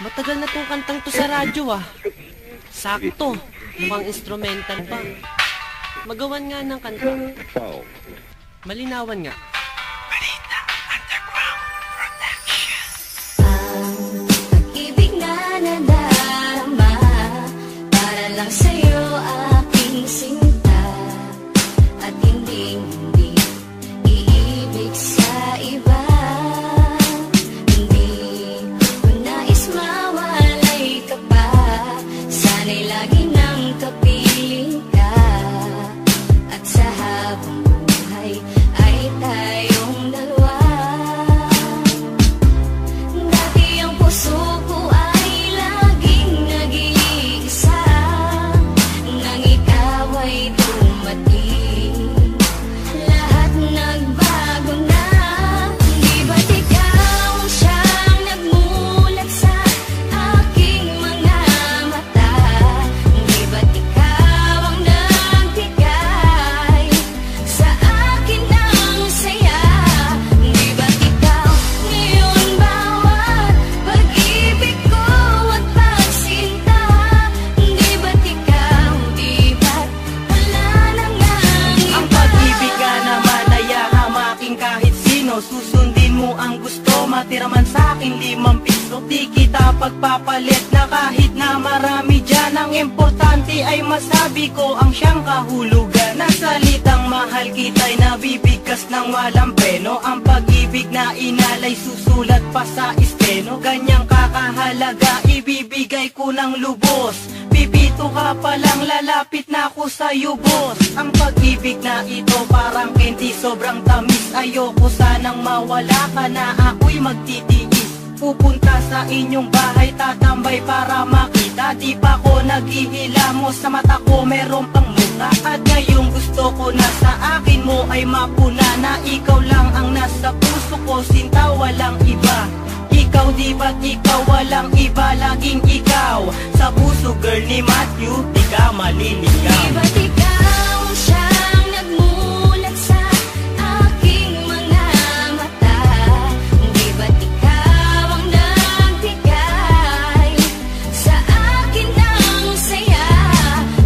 Matagal na tong kantang to sa radyo ah. Sakto, mukhang instrumental pa. Magawan nga ng kanta. Malinawan nga. Balita Underground Production. Ang pag-ibig na nadarama para lang sa'yo aking sinta, at hindi iibig sa iba. Hindi ko nais mawalay ka pa, sana'y lagi nang kapiling ka, at sa habang buhay ay tayong dalawa. Dati ang puso ko ay laging nag-iisa, nang ikaw ay dumating, lahat nagbago na. Di ba't ikaw ang siyang nagmulat sa aking mga mata? Di ba't ikaw ang nagbigay sa akin ng saya? Di ba't ikaw ngayon bawat pag-ibig ko at pagsinta? Di ba't ikaw, di ba't wala na ngang iba? Ang pag-ibig ka naman ay hamaking kahit sino. Susundin mo ang gusto, matira man sa'kin 5 piso. Di kita pagpapalit na kahit na marami dyan. Ang importante ay masabi ko ang siyang kahulugan. Na salitang mahal kita'y nabibigkas ng walang preno. Ang pag-ibig na inalay susulat pa sa esteno. Ganyang kakahalaga ibibigay ko ng lubos. Pipito ka palang lalapit na ako sa'yo, boss. Ang pag-ibig na ito parang candy, sobrang tamis. Ayoko sanang mawala ka na ako'y magtitiis. Pupunta sa inyong bahay, tatambay para makita. Di pa ko naghihilamos, sa mata ko meron pang muka. At ngayong gusto ko na sa akin mo ay mapuna, na ikaw lang ang nasa puso ko, sinta walang iba. Ikaw di ba't ikaw walang iba, laging ikaw sa puso, girl ni Matthew, di ka maliligaw. Di ba't ikaw ang siyang nagmulat sa aking mga mata? Di ba't ikaw ang nagbigay sa akin ng saya?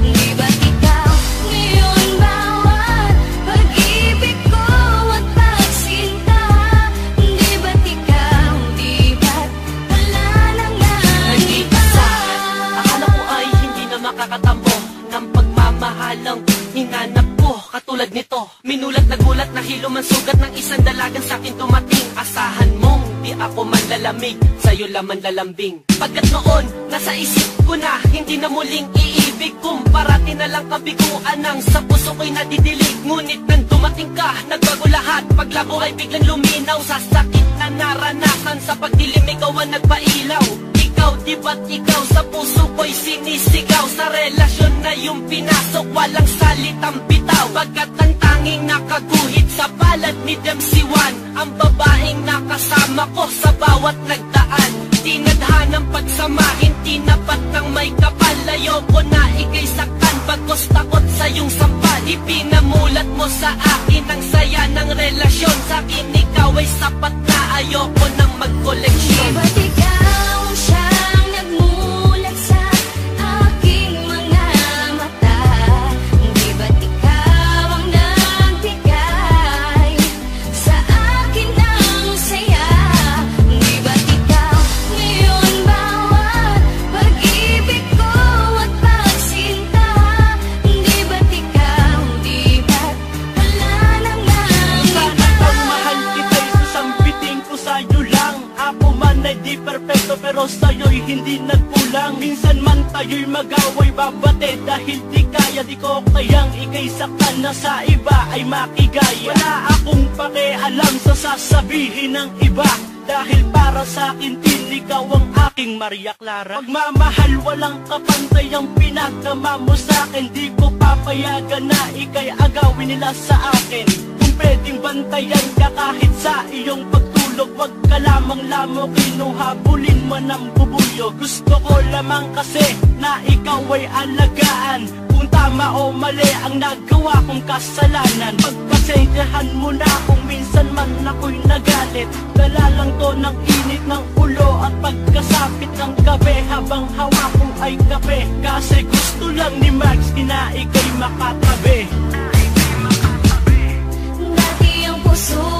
Di ba't ikaw ngayon bawat pag-ibig ko at pagsinta? Di ba't ikaw, di ba't wala na ngang iba? Akala ko ay hindi na makakatampo ng pagmamahalang hinanap ko. Katulad nito, minulat na gulat, nahilo man sugat ng isang dalagang sa'kin dumating. Asahan mong di ako manlalamig, sa'yo laman lalambing. Pagkat noon, nasa isip ko na hindi na muling iibig. Kung parati na lang kabiguan ang sa puso ko'y nadidilig. Ngunit nang dumating ka, nagbago lahat. Paglabo ay biglang luminaw, sa sakit na naranasan, sa pagdilim ikaw ang nagpailaw. Ikaw, di ba't ikaw sa puso ko'y sinisigaw? Sa relasyon na yung pinasok, walang salitang bitaw. Pagkat ang tanging nakaguhit sa palad ni Dempsey-Wan, ang babaeng nakasama ko sa bawat nagdaan. Tinadhanang pagsamahin, tinapat ng may kapal. Ayoko na ika'y saktan, bagos takot sa iyong sampal. Ipinamulat mo sa akin ang saya ng relasyon. Sa akin ikaw ay sapat na, ayoko nang Di magkoleksyon. ba't ikaw ang siyang nagmulat sa aking mga mata? Di ba't ikaw ang nagbigay sa akin ng saya? Di ba't ikaw ngayon bawat pag-ibig ko at pagsinta? Di ba't ikaw, di ba't wala na ngang Sana iba? kang mahal kita'y sasambitin ko sa'yo lang. Ako man ay di perfecto pero sa'yo'y hindi nagkulang. Minsan man tayo'y mag-away, babate dahil di kaya. Di ko kayang ika'y saktan na sa iba ay makigaya. Wala akong pakialam sa sasabihin ng iba, dahil para sa'kin din ikaw ang aking Maria Clara. Pagmamahal walang kapantay ang pinagdama mo sa'kin. Di ko papayagan na ika'y agawin nila sa akin. Kung pwedeng bantayan ka kahit sa iyong pagtulog, wag ka lamang lamukin o habulin man ang bubulyo. Gusto ko lamang kasi na ikaw ay alagaan. kung tama o mali ang nagawa kong kasalanan. Pagpasensyahan mo na kung minsan man ako'y nagalit. Dala lang to ng init ng ulo at pagkasapit ng gabi, habang hawak ko ay kape. Kasi gusto lang ni Max na ika'y makatabi. Dati ang puso